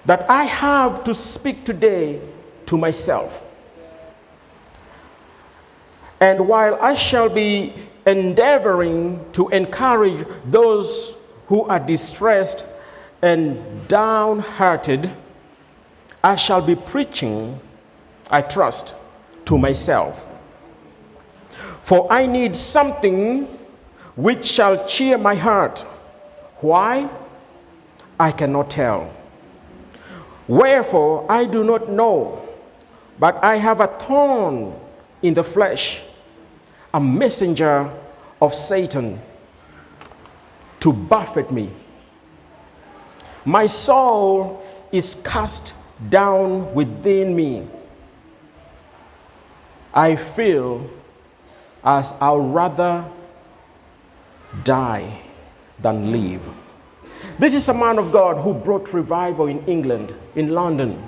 that I have to speak today to myself. And while I shall be endeavoring to encourage those who are distressed and downhearted, I shall be preaching, I trust, to myself. For I need something which shall cheer my heart. Why? I cannot tell. Wherefore I do not know, but I have a thorn in the flesh, a messenger of Satan to buffet me. My soul is cast down within me. I feel as I'll rather die than live. This is a man of God who brought revival in England, in London.